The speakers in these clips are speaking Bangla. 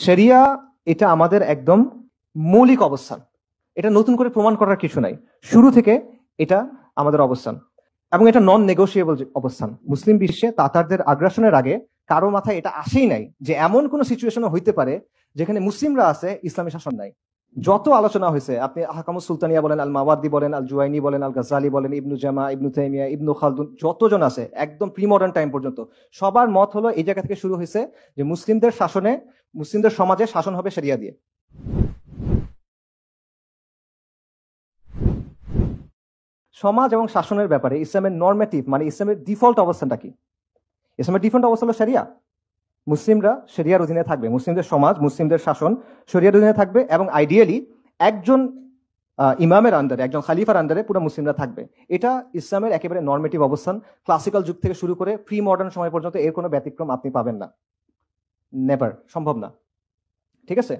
শরিয়া এটা আমাদের একদম মৌলিক অবস্থান। এটা নতুন করে প্রমাণ করার কিছু নাই, শুরু থেকে এটা আমাদের অবস্থান এবং এটা নন নেগোশিয়েবল অবস্থান। মুসলিম বিশ্বে তাতারদের আগ্রাসনের আগে কারো মাথায় এটা আসেই নাই যে এমন কোন সিচুয়েশনও হইতে পারে যেখানে মুসলিমরা আছে, ইসলামী শাসন নাই। যত আলোচনা হয়েছে, আপনি আহকামুস সুলতানিয়া বলেন, আল মাওয়ার্দি বলেন, আল জুয়াইনি বলেন, আল গাজ্জালি বলেন, ইবনু জামা, ইবনু তাইমিয়া, ইবনু খালদুন, যতজন আছে একদম প্রি মডার্ন টাইম পর্যন্ত সবার মত হলো এই জায়গা থেকে শুরু হয়েছে যে মুসলিমদের শাসনে, মুসলিমদের সমাজে শাসন হবে শরিয়া দিয়ে। সমাজ এবং শাসনের ব্যাপারে ইসলামের নরমেটিভ মানে ইসলামের ডিফল্ট অবস্থানটা কি? ইসলামের ডিফল্ট অবস্থা হলো শরিয়া। মুসলিমরা শরিয়ার অধীনে থাকবে, মুসলিমদের সমাজ, মুসলিমদের শাসন শরিয়ার অধীনে থাকবে এবং আইডিয়ালি একজন ইমামের আন্ডারে, একজন খালিফার আন্ডারে পুরো মুসলিমরা থাকবে। এটা ইসলামের একেবারে নরমেটিভ অবস্থান। ক্লাসিক্যাল যুগ থেকে শুরু করে প্রি মডার্ন সময় পর্যন্ত এর কোনো ব্যতিক্রম আপনি পাবেন না, নেভার, সম্ভব না। ঠিক আছে,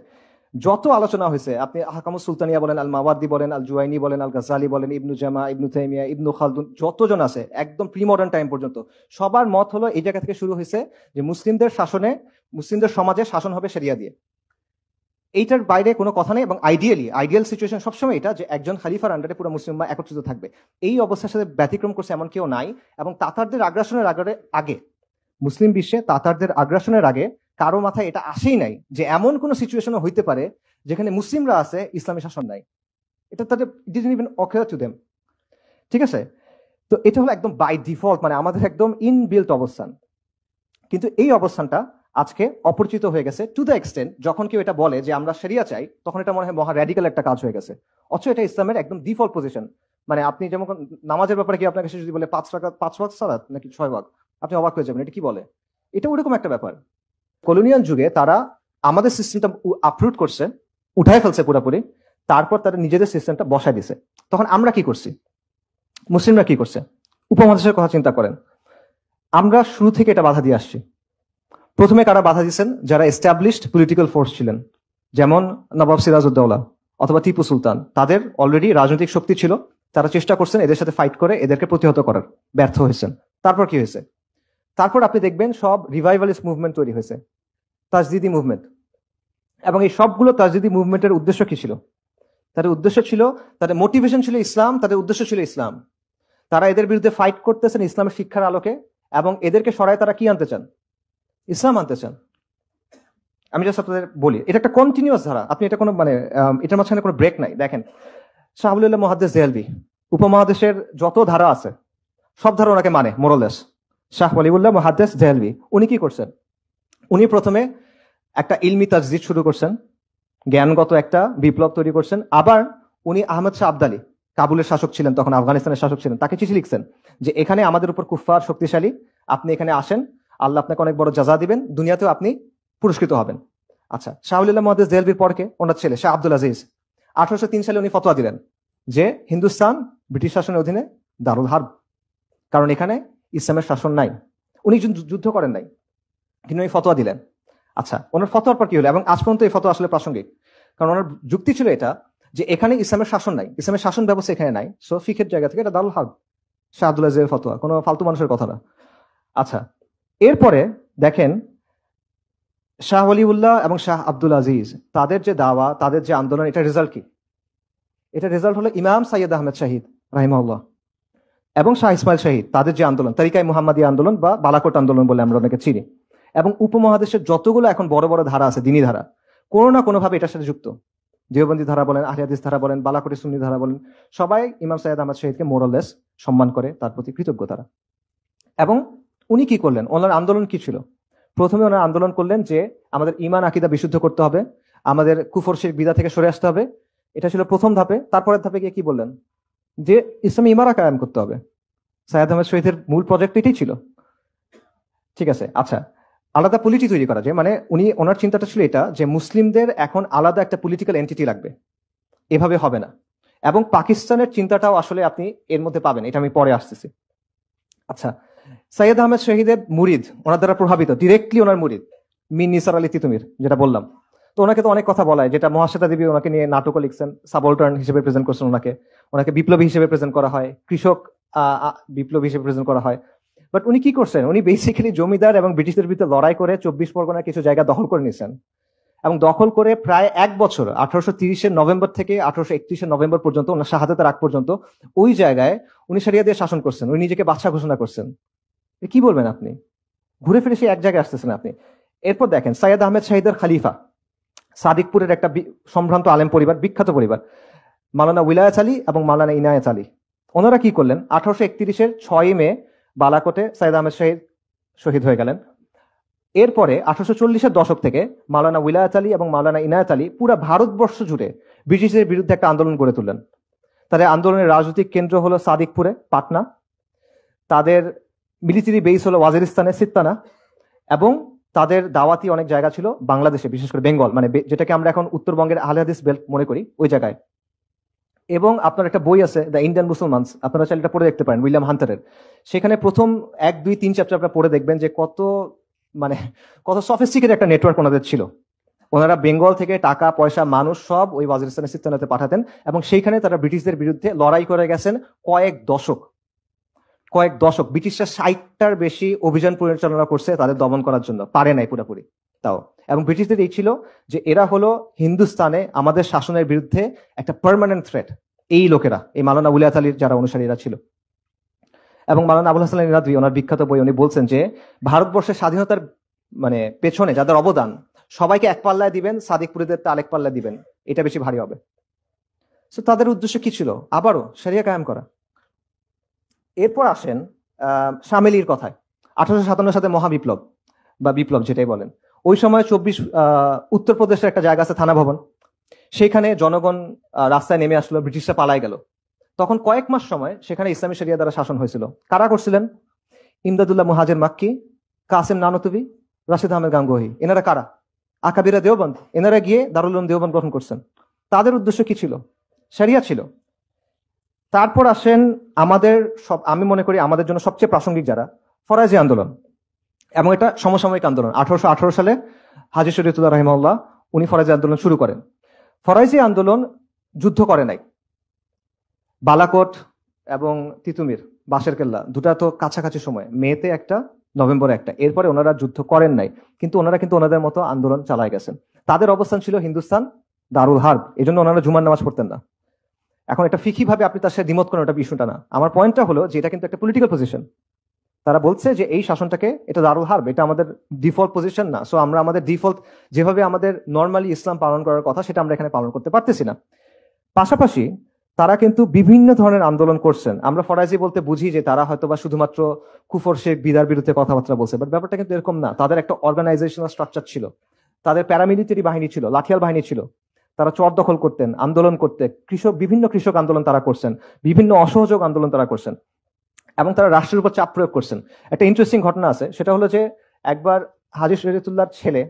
যত আলোচনা হয়েছে, আপনি আহকামুস সুলতানিয়া বলেন, আল মাওয়ার্দি বলেন, আল জুয়াইনি বলেন, আল গাজ্জালি বলেন, ইবনু জামা, ইবনু তাইমিয়া, ইবনু খালদুন, যতজন আছে একদম প্রি মডার্ন টাইম পর্যন্ত সবার মত হলো এই জায়গা থেকে শুরু হয়েছে যে মুসলিমদের শাসনে, মুসলিমদের সমাজে শাসন হবে শরিয়া দিয়ে। এইটার বাইরে কোনো কথা নেই এবং আইডিয়াল সিচুয়েশন সবসময় এটা যে একজন খালিফার আন্ডারে পুরো মুসলিমরা একত্রিত থাকবে। এই অবস্থার সাথে ব্যতিক্রম করছে এমন কেউ নাই। এবং তাতারদের আগ্রাসনের আগে মুসলিম বিশ্বে তাতারদের আগ্রাসনের আগে কারো মাথায় এটা আসেই নাই যে এমন কোন সিচুয়েশনও হইতে পারে যেখানে মুসলিমরা আছে, ইসলামী শাসন নাই। এটা তাদের didn't even ochre to them. ঠিক আছে, তো এটা হলো একদম বাই ডিফল্ট, মানে আমাদের একদম ইনবিল্ট অবস্থান। কিন্তু এই অবস্থানটা আজকে অপরিচিত হয়ে গেছে টু দ্য এক্সটেন্ট যখন কেউ এটা বলে যে আমরা শরিয়া চাই, তখন এটা মনে হয় মহা র্যাডিক্যাল একটা কাজ হয়ে গেছে। অথচ এটা ইসলামের একদম ডিফল্ট পজিশন। মানে আপনি যেমন নামাজের ব্যাপারে কি আপনার কাছে যদি বলে 5 ওয়াক্ত সালাত নাকি 6 ওয়াক্ত, আপনি অবাক হয়ে যাবেন, এটা কি বলে? এটা ওরকম একটা ব্যাপার। কলোনিয়াল যুগে তারা আমাদের সিস্টেমটা আপরুট করছে, উঠায় ফেলছে পুরোপুরি, তারপর তারা নিজেদের সিস্টেমটা বসায় দিছে। তখন আমরা কি করছি? মুসলিমরা কি করছে? উপমহাদেশের কথা চিন্তা করেন। আমরা শুরু থেকে এটা বাধা দিয়ে আসছি। প্রথমে কারা বাধা দিচ্ছেন? যারা এস্টাবলিশড পলিটিক্যাল ফোর্স ছিলেন, যেমন নবাব সিরাজউদ্দৌলা অথবা টিপু সুলতান। তাদের অলরেডি রাজনৈতিক শক্তি ছিল, তারা চেষ্টা করছেন এদের সাথে ফাইট করে এদেরকে প্রতিহত করার, ব্যর্থ হয়েছেন। তারপর কি হয়েছে? তারপর আপনি দেখবেন সব রিভাইভালিস্ট মুভমেন্ট তৈরি হয়েছে, তাজদিদি মুভমেন্ট। এবং এই সবগুলো তাজদিদি মুভমেন্টের উদ্দেশ্য কি ছিল? তাদের উদ্দেশ্য ছিল, তাদের মোটিভেশন ছিল ইসলাম, তাদের উদ্দেশ্য ছিল ইসলাম। তারা এদের বিরুদ্ধে ফাইট করতেছেন ইসলামের শিক্ষার আলোকে এবং এদেরকে সরায় তারা কি আনতে চান? ইসলাম আনতে চান। আমি জাস্ট আপনাদের বলি, এটা একটা কন্টিনিউয়াস ধারা। আপনি এটা কোনো মানে এটার মাঝখানে কোনো ব্রেক নাই। দেখেন, শাহ ওয়ালিউল্লাহ মুহাদ্দিস দেহলভী উপমহাদেশের যত ধারা আছে সব ধারা ওনাকে মানে মোরালেস। শাহ ওয়ালিউল্লাহ মুহাদ্দিস দেহলভী উনি কি করছেন? উনি প্রথমে একটা ইলমি তাজদিদ শুরু করছেন, জ্ঞানগত একটা বিপ্লব তৈরি করছেন। আবার উনি আহমদ শাহ আবদালি, কাবুলের শাসক ছিলেন তখন, আফগানিস্তানের শাসক ছিলেন, তাকে চিঠি লিখছেন যে এখানে আমাদের উপর কুফফার শক্তিশালী, আপনি এখানে আসেন, আল্লাহ আপনাকে অনেক বড় জাযা দিবেন, দুনিয়াতেও আপনি পুরস্কৃত হবেন। আচ্ছা, শাহ ওয়ালিউল্লাহ মুহাদ্দিস দেহলভীর পরকে ওনার ছেলে শাহ আব্দুল আজিজ 1803 সালে উনি ফতোয়া দিলেন যে হিন্দুস্তান ব্রিটিশ শাসনের অধীনে দারুল হার্ব, কারণ এখানে ইসলামের শাসন নাই। উনি যুদ্ধ করেন নাই, কিন্তু উনি ফতোয়া দিলেন। আচ্ছা, ওনার ফতোয়ার পর কি হলো? এবং আজ পর্যন্ত এই ফতোয়া আসলে প্রাসঙ্গিক, কারণ ওনার যুক্তি ছিল এটা যে এখানে ইসলামের শাসন নাই, ইসলামের শাসন ব্যবস্থা এখানে নাই, সো ফিকের জায়গা থেকে এটা দারুল হার্ব। শাহ আব্দুল আজিজের ফতোয়া, কোনো ফালতু মানুষের কথা না। আচ্ছা, এরপরে দেখেন শাহ ওয়ালিউল্লাহ এবং শাহ আব্দুল আজিজ তাদের যে দাওয়া, তাদের যে আন্দোলন, এটা রেজাল্ট কি? এটা রেজাল্ট হলো ইমাম সাইয়্যিদ আহমেদ শাহিদ রাহিমাহুল্লাহ এবং শাহ ইসমাইল শাহিদ, তাদের যে আন্দোলন, তরিকায়ে মুহাম্মাদিয়া আন্দোলন বা বালাকোট আন্দোলন বলে আমরা অনেকে চিনি। এবং উপমহাদেশের যতগুলো এখন বড় বড় ধারা আছে, দিনী ধারা, কোনো না কোনো ভাবে এটার সাথে যুক্ত। দেওবন্দি ধারা বলেন, আহলে হাদিস ধারা বলেন, বালাকোটের সুন্নি ধারা বলেন, সবাই ইমাম সাইয়্যিদ আহমদ শাহিদকে মোরালেস সম্মান করে, তার প্রতি কৃতজ্ঞ তারা। এবং উনি কি করলেন? ওনার আন্দোলন কি ছিল? প্রথমে ওনার আন্দোলন করলেন যে আমাদের ঈমান আকীদা বিশুদ্ধ করতে হবে, আমাদের কুফর শিরক বিদআত থেকে সরে আসতে হবে। এটা ছিল প্রথম ধাপে। তারপরের ধাপে গিয়ে কি বললেন? যে ইসলামী ইমারা কায়েম করতে হবে। সাইয়্যিদ আহমদ শহীদের মূল প্রজেক্ট এটাই ছিল। ঠিক আছে, আচ্ছা, আলাদা পলিটি তৈরি করা যায়, মানে ওনার চিন্তাটা ছিল এটা যে মুসলিমদের এখন আলাদা একটা পলিটিক্যাল এন্টিটি লাগবে, এভাবে হবে না। এবং পাকিস্তানের চিন্তাটাও আসলে আপনি এর মধ্যে পাবেন, এটা আমি পরে আসতেছি। আচ্ছা, সাইয়্যিদ আহমেদ শহীদের মুরিদ, ওনার দ্বারা প্রভাবিত, ডিরেক্টলি ওনার মুরিদ মির নিসার আলী তিতুমির, যেটা বললাম। তো ওনাকে তো অনেক কথা বলা হয়, যেটা মহাশ্বেতা দেবী ওনাকে নিয়ে নাটকও লিখছেন, সাবঅল্টার্ন হিসেবে প্রেজেন্ট করছেন ওনাকে বিপ্লবী হিসেবে প্রেজেন্ট করা হয়, কৃষক বিপ্লবী হিসেবে প্রেজেন্ট করা হয়। বাট উনি কি করছেন? উনি বেসিক্যালি জমিদার এবং ব্রিটিশদের বিরুদ্ধে লড়াই করে 24 পরগনার কিছু জায়গা দখল করে নিয়েছেন এবং দখল করে প্রায় 1 বছর 1830-এর নভেম্বর থেকে 1831-এর নভেম্বর পর্যন্ত, ওনার শাহাদাতের আগ পর্যন্ত ওই জায়গায় উনি শরিয়া দিয়ে শাসন করছেন, উনি নিজেকে বাদশা ঘোষণা করছেন। কি বলবেন আপনি? ঘুরে ফিরে সেই এক জায়গায় আসতেছেন আপনি। এরপর দেখেন সৈয়দ আহমেদ শাহিদের খালিফা, সাদিকপুরের একটা সম্ভ্রান্ত আলেম পরিবার, বিখ্যাত পরিবার, মাওলানা উইলায়াত আলী এবং মাওলানা ইনায়াত আলী। ওনারা কি করলেন? 1831-এর 6 মে বালাকোটে সৈয়দ আহমেদ শাহিদ শহীদ হয়ে গেলেন। এরপরে 1840-এর দশক থেকে মাওলানা উইলায়াত আলী এবং মাওলানা ইনায়াত আলী পুরো ভারতবর্ষ জুড়ে ব্রিটিশদের বিরুদ্ধে একটা আন্দোলন গড়ে তুললেন। তাদের আন্দোলনের রাজনৈতিক কেন্দ্র হলো সাদিকপুরে, পাটনা। তাদের মিলিটারি বেস হলো ওয়াজিরিস্তানে, সিত্তানা। এবং তাদের দাওয়াতি অনেক জায়গা ছিল বাংলাদেশে, বিশেষ করে বেঙ্গল, মানে যেটাকে আমরা এখন উত্তরবঙ্গের আহলে হাদিস বেল্ট মনে করি, ওই জায়গায়। এবং আপনার একটা বই আছে দ্য ইন্ডিয়ান মুসলমানস, আপনারা চাইলে এটা পড়ে দেখতে পারেন, উইলিয়াম হান্টারের। সেখানে প্রথম 1, 2, 3 চ্যাপ্টার আপনারা পড়ে দেখবেন যে কত সফিস্টিকেটেড একটা নেটওয়ার্ক ওনাদের ছিল। ওনারা বেঙ্গল থেকে টাকা পয়সা মানুষ সব ওই ওয়াজিরিস্তানে, সিত্তানাতে পাঠাতেন, এবং সেইখানে তারা ব্রিটিশদের বিরুদ্ধে লড়াই করে গেছেন কয়েক দশক। ব্রিটিশরা 60টার বেশি অভিযান পরিচালনা করছে তাদের দমন করার জন্য, পারে নাই পুরোপুরি তাও। এবং ব্রিটিশদের এই ছিল যে এরা হলো হিন্দুস্তানে আমাদের শাসনের বিরুদ্ধে একটা পার্মানেন্ট থ্রেট। এই লোকেরা, এই মাওলানা উলিয়াত আলীর যারা অনুসারীরা ছিল। এবং মাওলানা আবুল হাসান নিনাদভি ওনার বিখ্যাত বই, উনি বলছেন যে ভারতবর্ষের স্বাধীনতার পেছনে যাদের অবদান, সবাইকে এক পাল্লায় দিবেন, সাদিকপুরীদের আরেক পাল্লায় দিবেন, এটা বেশি ভারী হবে। তো তাদের উদ্দেশ্য কি ছিল? আবারও শরিয়া কায়েম করা। এরপর আসেন শামেলির কথায়। 1857 সালে মহাবিপ্লব বা বিপ্লব যেটাই বলেন, ওই সময় উত্তরপ্রদেশের একটা জায়গা আছে থানা ভবন, সেখানে জনগণ রাস্তায় নেমে আসলো, ব্রিটিশরা পালায় গেল। তখন কয়েক মাস সময় সেখানে ইসলামী শরিয়া দ্বারা শাসন হয়েছিল। কারা করছিলেন? ইমদাদুল্লাহ মুহাজির মাক্কি, কাসেম নানতুবি, রাশিদ আহমেদ গাঙ্গুহি। এনারা কারা? আকাবিরা দেওবন্দ। এনারা গিয়ে দারুল উলুম দেওবন্দ গঠন করছেন। তাদের উদ্দেশ্য কি ছিল? শরিয়া ছিল। তারপর আসেন আমি মনে করি আমাদের জন্য সবচেয়ে প্রাসঙ্গিক যারা, ফরাজি আন্দোলন। এবং এটা সমসাময়িক আন্দোলন। 1818 সালে হাজী শরীয়তুল্লাহ রাহিমাহুল্লাহ উনি ফরাজি আন্দোলন শুরু করেন। ফরাজি আন্দোলন যুদ্ধ করে নাই। বালাকোট এবং তিতুমির, বাঁশের কেল্লা, দুটা তো কাছাকাছি সময়, মেতে একটা, নভেম্বরে একটা। এরপরে ওনারা যুদ্ধ করেন নাই, কিন্তু ওনারা ওনাদের মতো আন্দোলন চালায় গেছেন। তাদের অবস্থান ছিল হিন্দুস্তান দারুল হার্ব, এই জন্য ওনারা জুমার নামাজ পড়তেন না। এখন এটা ফিকি ভাবে আপনি তার সাথে দ্বিমত করেন, ওটা ইস্যুটা না। আমার পয়েন্টটা হলো যে এটা কিন্তু একটা পলিটিক্যাল পজিশন। তারা বলছে যে এই শাসনটাকে, এটা দারুল হার্ব, এটা আমাদের ডিফল্ট পজিশন না। সো আমরা আমাদের ডিফল্ট যেভাবে আমাদের নর্মালি ইসলাম পালন করার কথা, সেটা আমরা এখানে পালন করতে পারতেছি না। পাশাপাশি তারা কিন্তু বিভিন্ন ধরনের আন্দোলন করছেন। আমরা ফরাজি বলতে বুঝি যে তারা হয়তো বা শুধুমাত্র কুফর শেখ বিদার বিরুদ্ধে কথাবার্তা বলছে, বাট ব্যাপারটা কিন্তু এরকম না। তাদের একটা অর্গানাইজেশনাল স্ট্রাকচার ছিল, তাদের প্যারামিলিটারি বাহিনী ছিল, লাঠিয়াল বাহিনী ছিল। তারা চর দখল করতেন, আন্দোলন করতেন, বিভিন্ন কৃষক আন্দোলন তারা করছেন, বিভিন্ন অসহযোগ আন্দোলন তারা করছেন, এবং তারা রাষ্ট্রের উপর চাপ প্রয়োগ করছেন। একটা ইন্টারেস্টিং ঘটনা আছে, সেটা হলো যে একবার হাজী শরীয়তুল্লাহর ছেলে,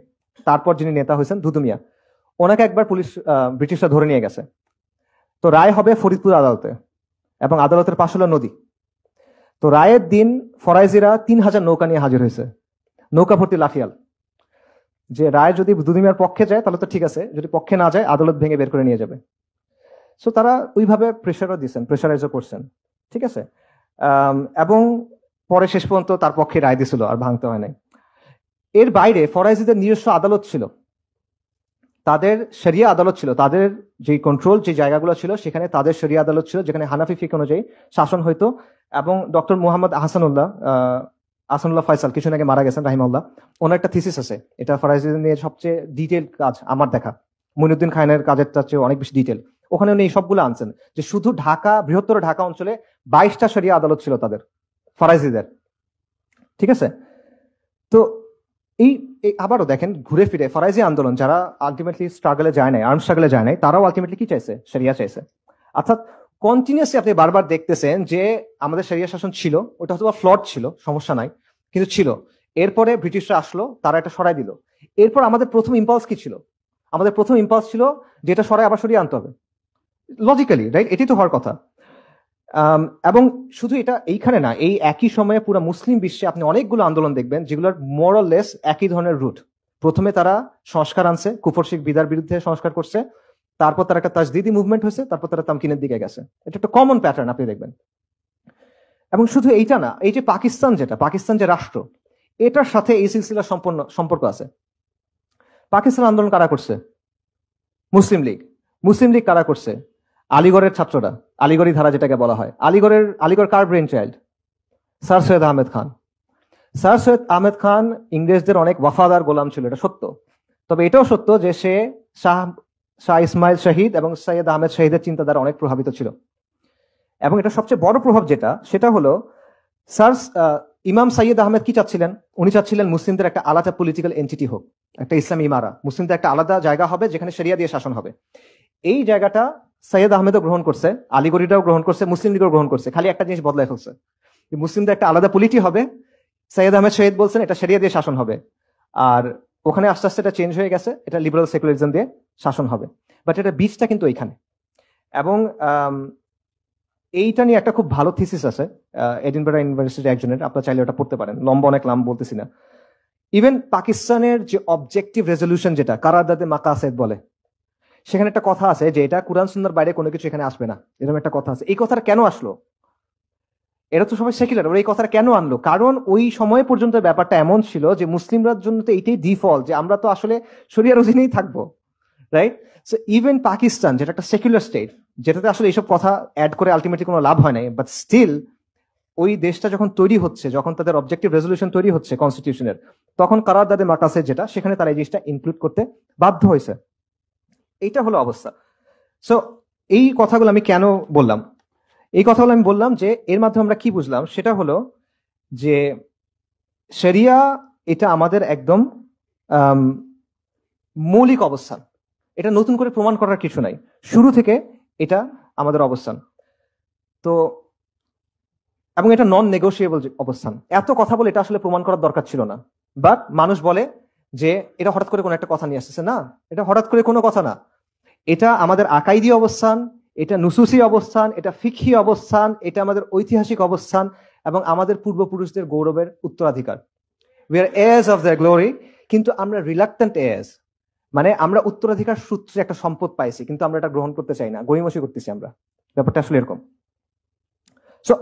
তারপর যিনি নেতা হয়েছেন দুদু মিয়া, ওনাকে একবার ব্রিটিশরা ধরে নিয়ে গেছে। তো রায় হবে ফরিদপুর আদালতে, এবং আদালতের পাশ হলো নদী। তো রায়ের দিন ফরাইজিরা 3000 নৌকা নিয়ে হাজির হয়েছে, নৌকা ভর্তি লাঠিয়াল। যে রায় যদি দুদুমিয়ার পক্ষে যায় তাহলে তো ঠিক আছে, যদি পক্ষে না যায় আদালত ভেঙে বের করে নিয়ে যাবে। সো তারা ওইভাবে প্রেশারও দিচ্ছেন, প্রেশারাইজও করছেন, ঠিক আছে। এবং পরে শেষ পর্যন্ত তার পক্ষে রায় দিছিল, আর ভাঙতে হয় নাই। এর বাইরে ফরাইজিদের নিজস্ব আদালত ছিল, তাদের শরিয়া আদালত ছিল, তাদের যে কন্ট্রোল যে জায়গাগুলো ছিল সেখানে তাদের শরিয়া আদালত ছিল, যেখানে হানাফি ফিক অনুযায়ী শাসন হইতো। এবং ডক্টর মুহাম্মদ আহসানুল্লাহ ফয়সাল কিছুদিন আগে মারা গেছেন রাহিমাহুল্লাহ, ওনার একটা থিসিস আছে, এটা ফরাইজিদের নিয়ে সবচেয়ে ডিটেল কাজ আমার দেখা, মইনুদ্দিন খানের কাজের চেয়ে অনেক বেশি ডিটেল। ওখানে উনি সবগুলো আনছেন যে শুধু ঢাকা, বৃহত্তর ঢাকা অঞ্চলে 22টা শরিয়া আদালত ছিল তাদের, ফরাইজিদের, ঠিক আছে। তো এই আবারও দেখেন ঘুরে ফিরে ফরাইজি আন্দোলন যারা আলটিমেটলি স্ট্রাগলে যায় নাই, আর্ম স্ট্রাগলে যায় নাই, তারাও আলটিমেটলি কি চাইছে? শরিয়া চাইছে। অর্থাৎ কন্টিনিউসলি আপনি বারবার দেখতেছেন যে আমাদের শরিয়া শাসন ছিল, ওটা হয়তো ফ্লড ছিল, সমস্যা নাই, কিন্তু ছিল। এরপরে ব্রিটিশরা আসলো, তারা এটা সরাই দিল। এরপর আমাদের প্রথম ইম্পালস কি ছিল? আমাদের প্রথম ইম্পালস ছিল যে এটা সরাই আবার সরিয়ে আনতে হবে, লজিক্যালি, রাইট? এটাই তো হওয়ার কথা। এবং শুধু এটা এইখানে না, এই একই সময়ে পুরো মুসলিম বিশ্বে আপনি অনেকগুলো আন্দোলন দেখবেন যেগুলোর মোরাললেস একই ধরনের রুট। প্রথমে তারা সংস্কার আনছে, কুফর শিখ বিদার বিরুদ্ধে সংস্কার করছে, তারপর তার একটা তাজদিদি মুভমেন্ট হয়েছে, তারপর তারা তামকিনের দিকে গেছে। এটা একটা কমন প্যাটার্ন আপনি দেখবেন। এবং শুধু এইটা না, এই যে পাকিস্তান যে রাষ্ট্র, এটার সাথে এই সিলসিলার সম্পর্ক আছে। পাকিস্তান আন্দোলন কারা করছে? মুসলিম লীগ। মুসলিম লীগ কারা করছে? আলিগড়ের ছাত্ররা, আলিগড়ি ধারা যেটাকে বলা হয়। আলিগড় কার brain child? Sir Syed Ahmed Khan. Sir Syed Ahmed Khan ইংরেজদের অনেক ওয়াফাদার গোলাম ছিল, এটা সত্য। তবে এটাও সত্য যে সে শাহ ইসমাইল শহীদ এবং সৈয়দ আহমেদ শহীদের চিন্তাধারা অনেক প্রভাবিত ছিল। এবং এটা সবচেয়ে বড় প্রভাব সেটা হলো স্যার ইমাম সাইয়দ আহমেদ কি চাচ্ছিলেন? উনি চাচ্ছিলেন মুসলিমদের একটা আলাদা পলিটিক্যাল এন্টিটি হোক, একটা ইসলামী ইমারা, মুসলিমদের একটা আলাদা জায়গা হবে যেখানে শরিয়া দিয়ে শাসন হবে। এই জায়গাটা সৈয়দ আহমেদও গ্রহণ করছে, আলিগড়িটাও গ্রহণ করছে, মুসলিম লীগও গ্রহণ করছে। খালি একটা জিনিস বদলায় ফেলছে, মুসলিমদের একটা আলাদা পলিটি হবে। সৈয়দ আহমেদ শহীদ বলছেন এটা শরিয়া দিয়ে শাসন হবে, আর ওখানে আস্তে আস্তে এটা চেঞ্জ হয়ে গেছে, এটা লিবারাল সেকুলারিজম দিয়ে শাসন হবে। বাট এটা বীজটা কিন্তু এইখানে। এবং এইটা নিয়ে একটা খুব ভালো থিসিস আছে এডিনবারা ইউনিভার্সিটির একজনের, আপনারা চাইলে ওটা পড়তে পারেন, লম্বা অনেক নাম বলতেছি না। ইভেন পাকিস্তানের যে অবজেক্টিভ রেজলিউশন যেটা কারারদাদে মাকাসেদ বলে, সেখানে একটা কথা আছে যে এটা কুরআন সুন্নাহর বাইরে কোনো কিছু এখানে আসবে না, এরকম একটা কথা আছে। এই কথাটা কেন আসলো? এরা তো সবাই সেকুলার, ওরা এই কথাটা কেন আনলো? কারণ ওই সময় পর্যন্ত ব্যাপারটা এমন ছিল যে মুসলিমরার জন্য তো এইটাই ডিফল্ট যে আমরা তো আসলে শরিয়ার অধীনেই থাকবো, রাইট? সো ইভেন পাকিস্তান যেটা একটা সেকুলার স্টেট, যেটাতে আসলে এইসব কথা অ্যাড করে আলটিমেটলি কোনো লাভ হয় নাই, বাট স্টিল ওই দেশটা যখন তৈরি হচ্ছে, যখন তাদের অবজেক্টিভ রেজলিউশন তৈরি হচ্ছে কনস্টিটিউশনের, তখন কারারদাদে মাকাসেদ যেটা, সেখানে তারা এই জিনিসটা ইনক্লুড করতে বাধ্য হয়েছে। এইটা হলো অবস্থা। সো এই কথাগুলো আমি কেন বললাম? এই কথাগুলো আমি বললাম যে এর মাধ্যমে আমরা কি বুঝলাম সেটা হলো যে শরিয়া এটা আমাদের একদম মৌলিক অবস্থান, এটা নতুন করে প্রমাণ করার কিছু নাই, শুরু থেকে এটা আমাদের অবস্থান। তো এবং এটা নন নেগোশিয়েবল অবস্থান। এত কথা বলে এটা আসলে প্রমাণ করার দরকার ছিল না, বাট মানুষ বলে যে এটা হঠাৎ করে কোনো একটা কথা নিয়ে আসতেছে। না, এটা হঠাৎ করে কোনো কথা না, এটা আমাদের আকাইদি অবস্থান, এটা নুসুসি অবস্থান, এটা ফিকহি অবস্থান, এটা আমাদের ঐতিহাসিক অবস্থান এবং আমাদের পূর্বপুরুষদের গৌরবের উত্তরাধিকার। We are heirs of their glory, কিন্তু আমরা রিলাক্টেন্ট heirs, মানে আমরা উত্তরাধিকার সূত্রে একটা সম্পদ পাইছি কিন্তু আমরা এটা গ্রহণ করতে চাই না, গড়িমসি করতেছি আমরা। ব্যাপারটা আসলে এরকম। সো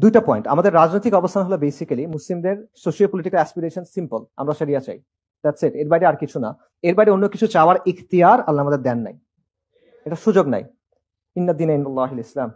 দুইটা পয়েন্ট, আমাদের রাজনৈতিক অবস্থান হলো বেসিক্যালি মুসলিমদের সোশিও পলিটিক্যাল অ্যাসপিরেশন সিম্পল, আমরা শরিয়া চাই, দ্যাটস ইট। এর বাইরে আর কিছু না, এর বাইরে অন্য কিছু চাওয়ার ইখতিয়ার আল্লাহ আমাদের দেন নাই, এটা সুযোগ নাই। ইন্নাদ দীনা ইনদাল্লাহিল ইসলাম।